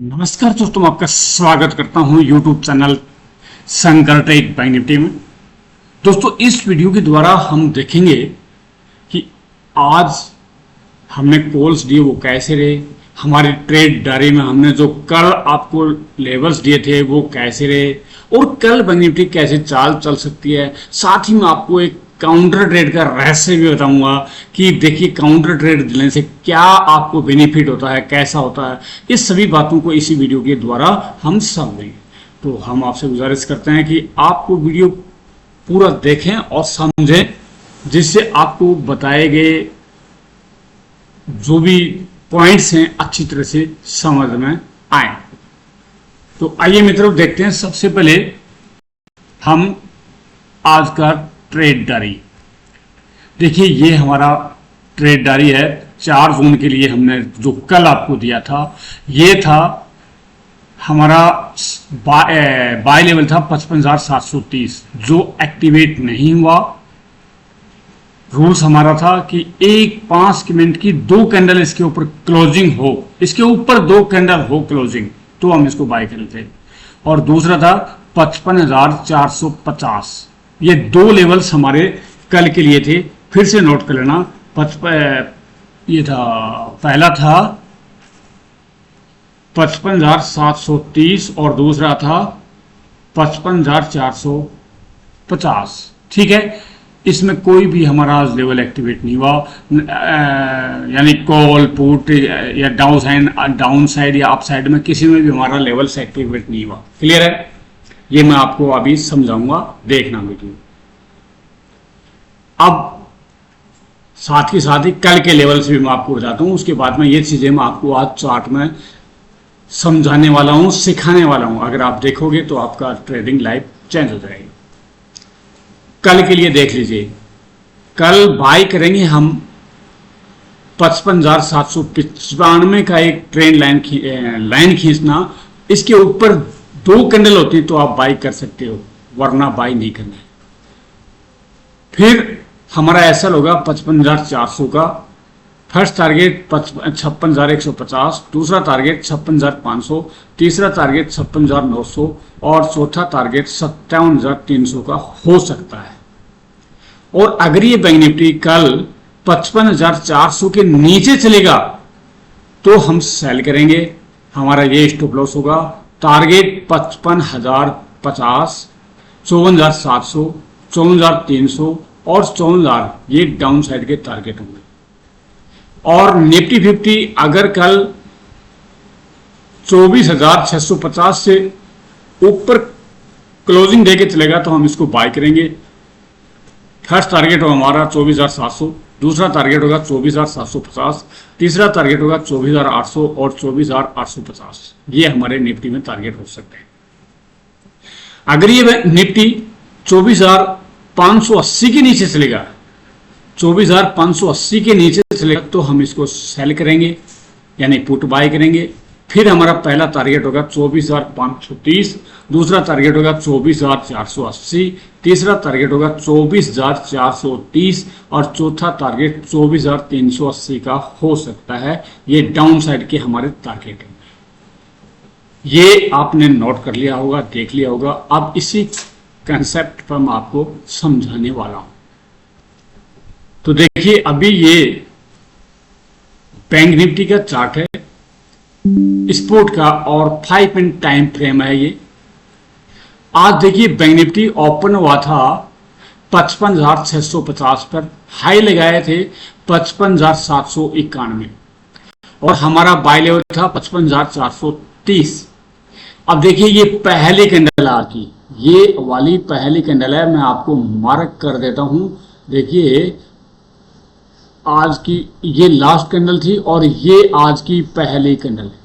नमस्कार दोस्तों, आपका स्वागत करता हूं YouTube channel Shankar tech bank nifty में। दोस्तों, इस वीडियो के द्वारा हम देखेंगे कि आज हमने कॉल्स दिए वो कैसे रहे, हमारी ट्रेड डायरी में हमने जो कल आपको लेवल्स दिए थे वो कैसे रहे और कल बैंक निफ्टी कैसे चाल चल सकती है। साथ ही मैं आपको एक काउंटर ट्रेड का रहस्य भी बताऊंगा कि देखिए काउंटर ट्रेड देने से क्या आपको बेनिफिट होता है, कैसा होता है। इस सभी बातों को इसी वीडियो के द्वारा हम समझेंगे। तो हम आपसे गुजारिश करते हैं कि आपको वीडियो पूरा देखें और समझें, जिससे आपको बताए गए जो भी पॉइंट्स हैं अच्छी तरह से समझ में आए। तो आइए मित्रों, देखते हैं। सबसे पहले हम आज का ट्रेड डायरी देखिए, ये हमारा ट्रेड डायरी है 4 जून के लिए। हमने जो कल आपको दिया था ये था हमारा बाय लेवल था 55,730, जो एक्टिवेट नहीं हुआ। रूल्स हमारा था कि 5 मिनट की 2 कैंडल इसके ऊपर क्लोजिंग हो, इसके ऊपर 2 कैंडल हो क्लोजिंग, तो हम इसको बाय करते। और दूसरा था 55,450। ये 2 लेवल्स हमारे कल के लिए थे, फिर से नोट कर लेना। ये था, पहला था 55,730 और दूसरा था 55,450। ठीक है, इसमें कोई भी हमारा आज लेवल एक्टिवेट नहीं हुआ, यानी कॉल पुट या डाउन साइड या अप साइड में किसी में भी हमारा लेवल से एक्टिवेट नहीं हुआ। क्लियर है? ये मैं आपको अभी समझाऊंगा, देखना वीडियो। अब साथ ही कल के लेवल से भी मैं आपको बताता हूं, उसके बाद में ये चीजें मैं आपको आज चार्ट में समझाने वाला हूं, सिखाने वाला हूं। अगर आप देखोगे तो आपका ट्रेडिंग लाइफ चेंज हो जाएगी। कल के लिए देख लीजिए, कल बाय करेंगे हम 55,795 का एक ट्रेंड लाइन खींचना। इसके ऊपर 2 कैंडल होती है तो आप बाय कर सकते हो, वरना बाय नहीं करना है। फिर हमारा एसएल होगा 55,400 का। फर्स्ट टारगेट 56,150, दूसरा टारगेट 56,500, तीसरा टारगेट 56,900 और चौथा टारगेट 57,300 का हो सकता है। और अगर ये बैंक निफ्टी कल 55,400 के नीचे चलेगा तो हम सेल करेंगे। हमारा ये स्टॉप लॉस होगा। टारगेट 55,050, 54,700, 54,300 और 54,000 ये डाउन साइड के टारगेट होंगे। और निफ्टी 50 अगर कल 24,650 से ऊपर क्लोजिंग दे के चलेगा तो हम इसको बाय करेंगे। फर्स्ट टारगेट होगा हमारा 24,700, दूसरा टारगेट होगा 24,750, तीसरा टारगेट होगा 24,800 और 24,850। ये हमारे निफ्टी में टारगेट हो सकते हैं। अगर ये निफ्टी 24,580 के नीचे चलेगा, 24,580 के नीचे चलेगा तो हम इसको सेल करेंगे, यानी पुट बाय करेंगे। फिर हमारा पहला टारगेट होगा 24,530, दूसरा टारगेट होगा 24,480, तीसरा टारगेट होगा 24,430 और चौथा टारगेट 24,380 का हो सकता है। ये डाउन साइड के हमारे टारगेट हैं। ये आपने नोट कर लिया होगा, देख लिया होगा। अब इसी कंसेप्ट पर मैं आपको समझाने वाला हूं। तो देखिए, अभी ये बैंक निफ्टी का चार्ट है स्पोर्ट का और 5 मिनट टाइम फ्रेम है ये। आज देखिए बैंक निफ्टी ओपन हुआ था 55,650 पर, हाई लगाए थे 55,791 और हमारा बाय लेवल था 55,430। अब देखिए ये पहली कैंडल आज की, ये वाली पहली कैंडल है। मैं आपको मार्क कर देता हूं। देखिए आज की ये लास्ट कैंडल थी और ये आज की पहली कैंडल है।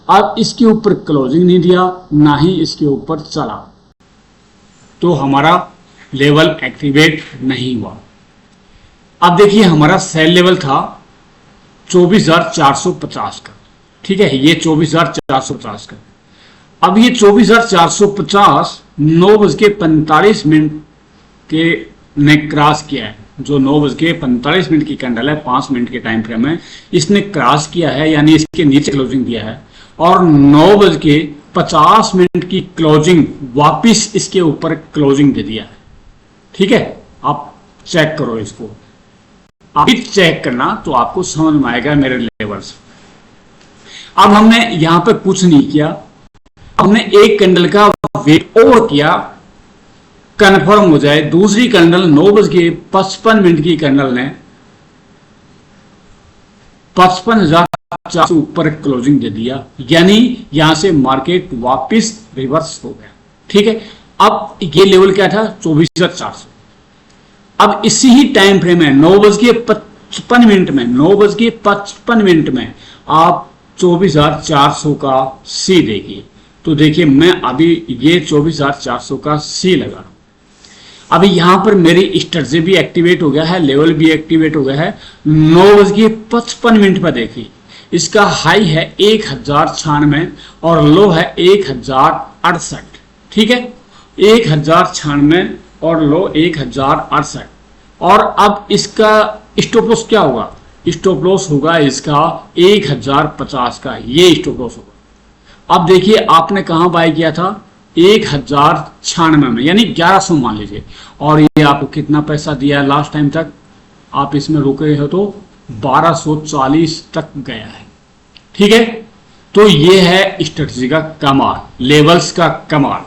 अब इसके ऊपर क्लोजिंग नहीं दिया, ना ही इसके ऊपर चला, तो हमारा लेवल एक्टिवेट नहीं हुआ। अब देखिए हमारा सेल लेवल था 24,450 का। ठीक है, ये 24,450 का। अब ये 24,450 9:45 के ने क्रॉस किया है। जो 9:45 की कैंडल है, 5 मिनट के टाइम फ्रेम है, इसने क्रॉस किया है, यानी इसके नीचे क्लोजिंग दिया है। और 9:50 की क्लोजिंग वापिस इसके ऊपर क्लोजिंग दे दिया है। ठीक है, आप चेक करो इसको, आप चेक करना तो आपको समझ में आएगा मेरे लेवल्स। अब हमने यहां पे कुछ नहीं किया, हमने एक कैंडल का वेट और किया, कंफर्म हो जाए। दूसरी कैंडल 9:55 की कैंडल ने 55,400 ऊपर क्लोजिंग दे दिया, यानी यहां से मार्केट वापस रिवर्स हो गया। ठीक है, अब ये लेवल क्या था? 24,400। अब इसी ही टाइम फ्रेम में 9:55 में आप 24,400 का सी देखिए। तो देखिए मैं अभी ये 24,400 का सी लगा रहा हूं। अभी यहां पर मेरी स्ट्रेटजी भी एक्टिवेट हो गया है, लेवल भी एक्टिवेट हो गया है। 9:55 पर देखिए, इसका हाई है 1096 और लो है 1068। ठीक है, 1096 और लो 1068। और अब इसका स्टॉप लॉस क्या होगा? स्टॉप लॉस होगा इसका 1050 का, ये स्टॉप लॉस होगा। अब देखिए आपने कहां बाय किया था? 1096 में, यानी 1100 मान लीजिए। और ये आपको कितना पैसा दिया है लास्ट टाइम तक? आप इसमें रुके हो तो 1240 तक गया है। ठीक है, तो ये है स्ट्रेटजी का कमाल, लेवल्स का कमाल।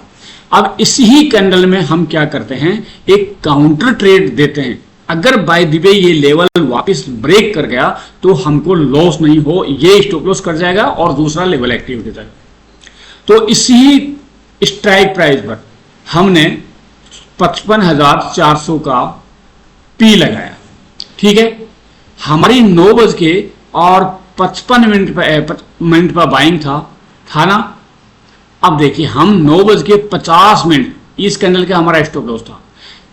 अब इसी कैंडल में हम क्या करते हैं? एक काउंटर ट्रेड देते हैं। अगर बाय द वे ये लेवल वापस ब्रेक कर गया तो हमको लॉस नहीं हो, ये स्टॉप लॉस कर जाएगा और दूसरा लेवल एक्टिव हो जाएगा। तो इसी स्ट्राइक प्राइस पर हमने 55,400 का पी लगाया। ठीक है, हमारी 9:55 पर बाइंग था ना। अब देखिए हम 9:50 इस कैंडल का हमारा स्टॉप लॉस था।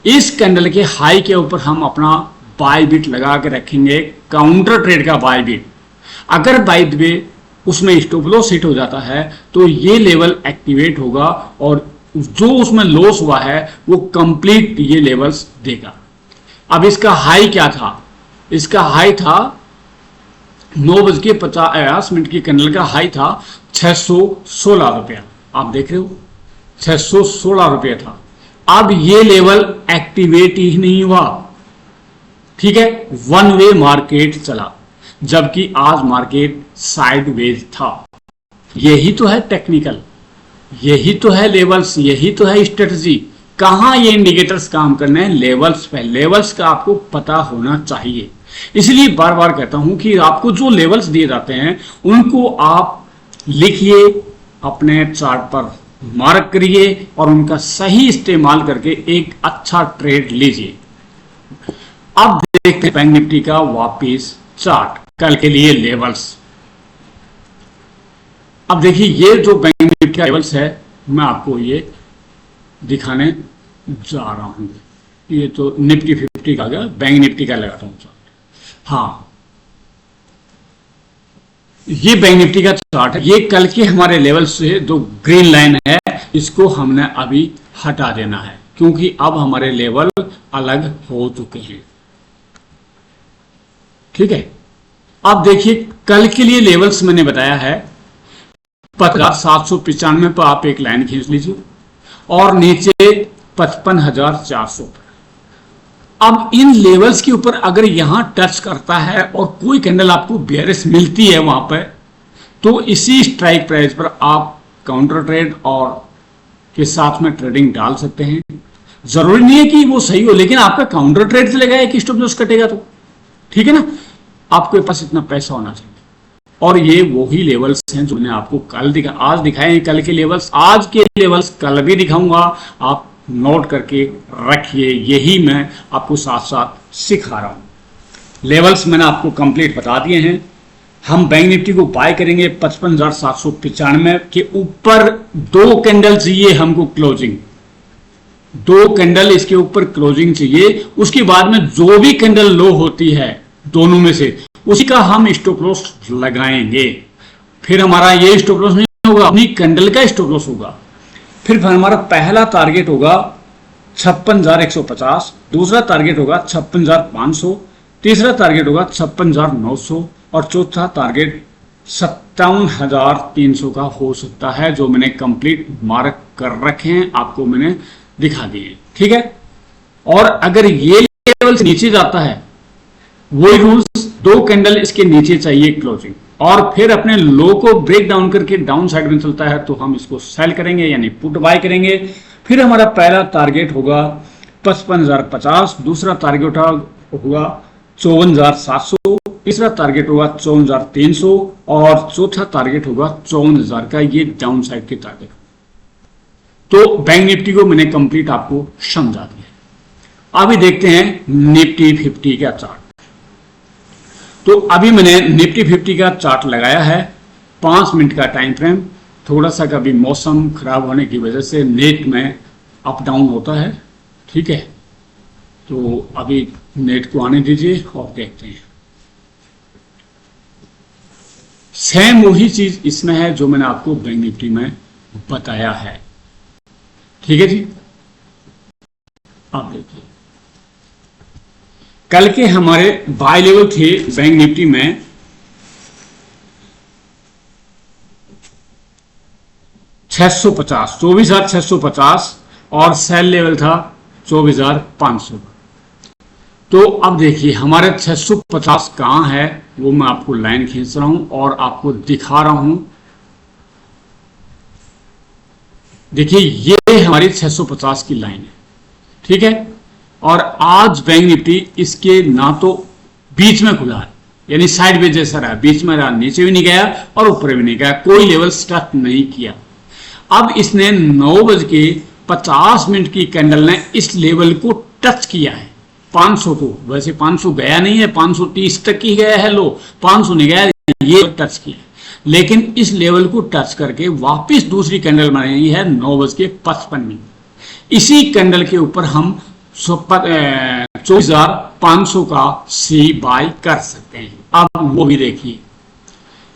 इस कैंडल के हाई के ऊपर हम अपना बाय बिट लगा के रखेंगे, काउंटर ट्रेड का बाय बिट। अगर बाय द वे उसमें स्टॉप लॉस हिट हो जाता है तो ये लेवल एक्टिवेट होगा और जो उसमें लॉस हुआ है वो कंप्लीट ये लेवल्स देगा। अब इसका हाई क्या था? इसका हाई था 9:50 की कैंडल का हाई था 616 रुपया। आप देख रहे हो 616 रुपया था। अब ये लेवल एक्टिवेट ही नहीं हुआ। ठीक है, वन वे मार्केट चला, जबकि आज मार्केट साइडवेज था। यही तो है टेक्निकल, यही तो है लेवल्स, यही तो है स्ट्रेटजी। कहां ये इंडिकेटर्स काम करने हैं? लेवल्स पे। लेवल्स का आपको पता होना चाहिए। इसलिए बार बार कहता हूं कि आपको जो लेवल्स दिए जाते हैं उनको आप लिखिए, अपने चार्ट पर मार्क करिए और उनका सही इस्तेमाल करके एक अच्छा ट्रेड लीजिए। अब देखते हैं बैंक निफ्टी का वापिस चार्ट, कल के लिए लेवल्स। अब देखिए ये जो बैंक निफ्टी का लेवल्स है मैं आपको ये दिखाने जा रहा हूं। ये तो निफ्टी 50 का गया, बैंक निफ्टी का लगाता हूं चार्ट। हाँ, ये बैंक निफ्टी का चार्ट है। ये कल के हमारे लेवल से जो ग्रीन लाइन है इसको हमने अभी हटा देना है, क्योंकि अब हमारे लेवल अलग हो चुके हैं। ठीक है, अब देखिए कल के लिए लेवल्स मैंने बताया है 795 पर आप एक लाइन खींच लीजिए और नीचे 55,400 पर। अब इन लेवल्स के ऊपर अगर यहां टच करता है और कोई कैंडल आपको बेयरिश मिलती है वहां पर, तो इसी स्ट्राइक प्राइस पर आप काउंटर ट्रेड और के साथ में ट्रेडिंग डाल सकते हैं। जरूरी नहीं है कि वो सही हो, लेकिन आपका काउंटर ट्रेड चलेगा, एक स्टॉप लॉस कटेगा तो। ठीक है ना, आपके पास इतना पैसा होना चाहिए। और ये वही लेवल्स हैं जो मैंने आपको कल आज दिखाए हैं। कल के लेवल्स, आज के लेवल्स कल भी दिखाऊंगा, आप नोट करके रखिए। यही मैं आपको साथ साथ सिखा रहा हूं। लेवल्स मैंने आपको कंप्लीट बता दिए हैं। हम बैंक निफ्टी को बाय करेंगे 55,795 के ऊपर। 2 कैंडल चाहिए हमको क्लोजिंग, 2 कैंडल इसके ऊपर क्लोजिंग चाहिए। उसके बाद में जो भी कैंडल लो होती है दोनों में से, उसी का हम स्टॉप लॉस लगाएंगे। फिर हमारा ये स्टॉप लॉस नहीं होगा, अपनी कैंडल का स्टॉप लॉस होगा। फिर हमारा पहला टारगेट होगा 56,150, दूसरा टारगेट होगा 56,500, तीसरा टारगेट होगा 56,900 और चौथा टारगेट 57,300 का हो सकता है, जो मैंने कंप्लीट मार्क कर रखे हैं, आपको मैंने दिखा दिए। ठीक है, और अगर ये लेवल से नीचे जाता है, वही रूल्स, 2 कैंडल इसके नीचे चाहिए क्लोजिंग, और फिर अपने लो को ब्रेक डाउन करके डाउन साइड में चलता है तो हम इसको सेल करेंगे, यानी पुट बाय करेंगे। फिर हमारा पहला टारगेट होगा 55,050, दूसरा टारगेट होगा 54,700, तीसरा टारगेट होगा 54,300 और चौथा टारगेट होगा 54,000 का। ये डाउन साइड के टारगेट। तो बैंक निफ्टी को मैंने कंप्लीट आपको समझा दिया। अभी देखते हैं निफ्टी 50 का चार्ट। तो अभी मैंने निफ्टी 50 का चार्ट लगाया है, 5 मिनट का टाइम फ्रेम। थोड़ा सा कभी मौसम खराब होने की वजह से नेट में अप डाउन होता है। ठीक है, तो अभी नेट को आने दीजिए और देखते हैं। सेम वही चीज इसमें है जो मैंने आपको बैंक निफ्टी में बताया है। ठीक है जी, आप देखिए, कल के हमारे बाय लेवल थे बैंक निफ्टी में 650, 24,650 और सेल लेवल था 24,500। तो अब देखिए हमारे 650 कहां है, वो मैं आपको लाइन खींच रहा हूं और आपको दिखा रहा हूं। देखिए ये हमारी 650 की लाइन है। ठीक है, और आज बैंक निफ्टी इसके ना तो बीच में खुला है, यानी साइड में जैसा रहा, बीच में रहा, नीचे भी नहीं गया और ऊपर भी नहीं गया, कोई लेवल स्टक नहीं किया। अब इसने 9:50 की कैंडल ने इस लेवल को टच किया है, 500 को। वैसे 500 गया नहीं है, 530 तक ही गया है लो, 500 नहीं गया, ये टच किया। लेकिन इस लेवल को टच करके वापस दूसरी कैंडल बनाई है 9:55। इसी कैंडल के ऊपर हम 24,500 का सी बाय कर सकते हैं। अब वो भी देखिए,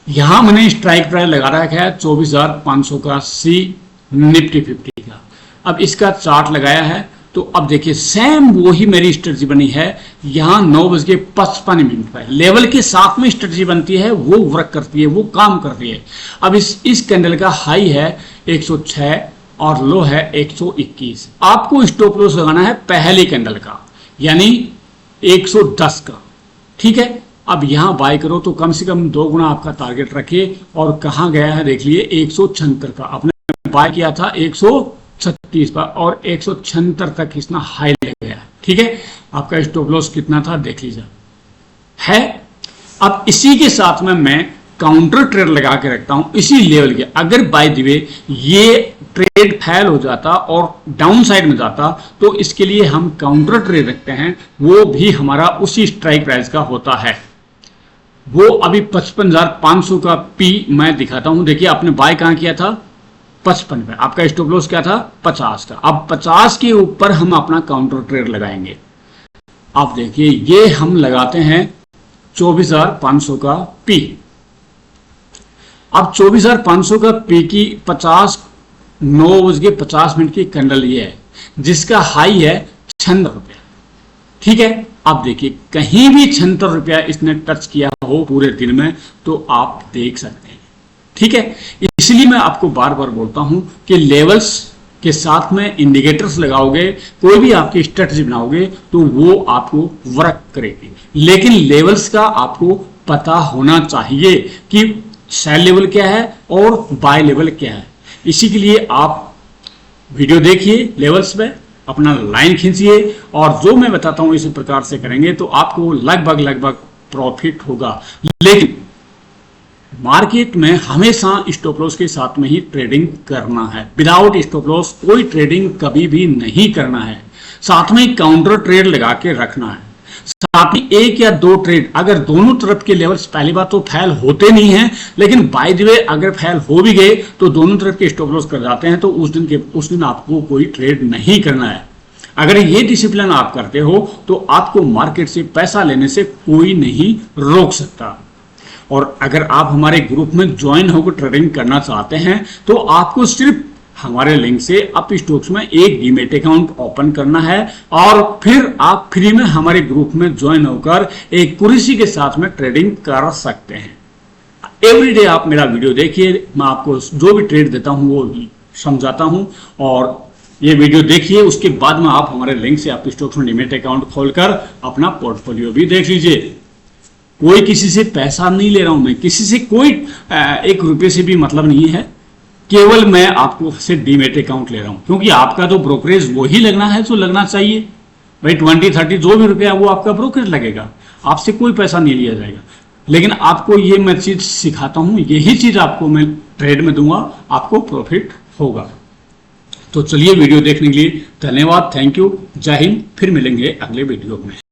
यहां मैंने स्ट्राइक प्राइस लगा रखा है 24,500 का सी निफ्टी 50 का। अब इसका चार्ट लगाया है, तो अब देखिए सेम वही मेरी स्ट्रेटजी बनी है। यहां 9:55 पर लेवल के साथ में स्ट्रेटजी बनती है, वो वर्क करती है, वो काम करती है। अब इस कैंडल का हाई है 106 और लो है 121। आपको स्टॉप लॉस लगाना है पहली कैंडल का, यानी 110 का। ठीक है, अब यहां बाय करो तो कम से कम 2 गुना आपका टारगेट रखिए। और कहां गया है देख लिए, 176 का आपने बाय किया था 136 पर, और 176 तक इसना हाई ले गया। ठीक है, आपका स्टॉप लॉस कितना था देख लीजिए है। अब इसी के साथ में मैं काउंटर ट्रेड लगा के रखता हूं इसी लेवल के। अगर बाय द वे ये ट्रेड फेल हो जाता और डाउन साइड में जाता तो इसके लिए हम काउंटर ट्रेड रखते हैं, वो भी हमारा उसी स्ट्राइक प्राइस का होता है। वो अभी 55,500 का पी मैं दिखाता हूं। देखिए आपने बाय कहां किया था 55 पे, आपका स्टॉप लॉस क्या था 50 का। अब 50 के ऊपर हम अपना काउंटर ट्रेड लगाएंगे। आप देखिए ये हम लगाते हैं 24,500 का पी। अब 24,500 का पी की 9:50 की कैंडल ये है, जिसका हाई है 76 रुपया। ठीक है, अब देखिए कहीं भी 76 रुपया इसने टच किया हो पूरे दिन में तो आप देख सकते हैं। ठीक है, इसलिए मैं आपको बार बार बोलता हूं कि लेवल्स के साथ में इंडिकेटर्स लगाओगे, कोई भी आपकी स्ट्रेटजी बनाओगे तो वो आपको वर्क करेगी। लेकिन लेवल्स का आपको पता होना चाहिए कि सेल लेवल क्या है और बाय लेवल क्या है। इसी के लिए आप वीडियो देखिए, लेवल्स में अपना लाइन खींचिए, और जो मैं बताता हूं इसी प्रकार से करेंगे तो आपको लगभग प्रॉफिट होगा। लेकिन मार्केट में हमेशा स्टॉप लॉस के साथ में ही ट्रेडिंग करना है। विदाउट स्टॉप लॉस कोई ट्रेडिंग कभी भी नहीं करना है। साथ में काउंटर ट्रेड लगा के रखना है। साथ ही 1 या 2 ट्रेड, अगर दोनों तरफ के लेवल्स पहली बात तो फेल होते नहीं हैं, लेकिन बाय द वे अगर फेल हो भी गए तो दोनों तरफ के स्टॉप लॉस कर जाते हैं, तो उस दिन आपको कोई ट्रेड नहीं करना है। अगर ये डिसिप्लिन आप करते हो तो आपको मार्केट से पैसा लेने से कोई नहीं रोक सकता। और अगर आप हमारे ग्रुप में ज्वाइन होकर ट्रेडिंग करना चाहते हैं तो आपको सिर्फ हमारे लिंक से अप स्टॉक्स में एक डीमैट अकाउंट ओपन करना है, और फिर आप फ्री में हमारे ग्रुप में ज्वाइन होकर एक कुर्सी के साथ में ट्रेडिंग कर सकते हैं। एवरीडे आप मेरा वीडियो देखिए, मैं आपको जो भी ट्रेड देता हूं वो समझाता हूं, और ये वीडियो देखिए, उसके बाद में आप हमारे लिंक से आप स्टॉक्स में डीमैट अकाउंट खोलकर अपना पोर्टफोलियो भी देख लीजिए। कोई किसी से पैसा नहीं ले रहा हूं, मैं किसी से कोई 1 रुपये से भी मतलब नहीं है, केवल मैं आपको से डीमैट अकाउंट ले रहा हूं, क्योंकि आपका तो ब्रोकरेज वही लगना है जो लगना चाहिए भाई। 20-30 जो भी रुपया वो आपका ब्रोकरेज लगेगा, आपसे कोई पैसा नहीं लिया जाएगा। लेकिन आपको ये मैं चीज सिखाता हूं, यही चीज आपको मैं ट्रेड में दूंगा, आपको प्रॉफिट होगा। तो चलिए, वीडियो देखने के लिए धन्यवाद, थैंक यू, जय हिंद। फिर मिलेंगे अगले वीडियो में।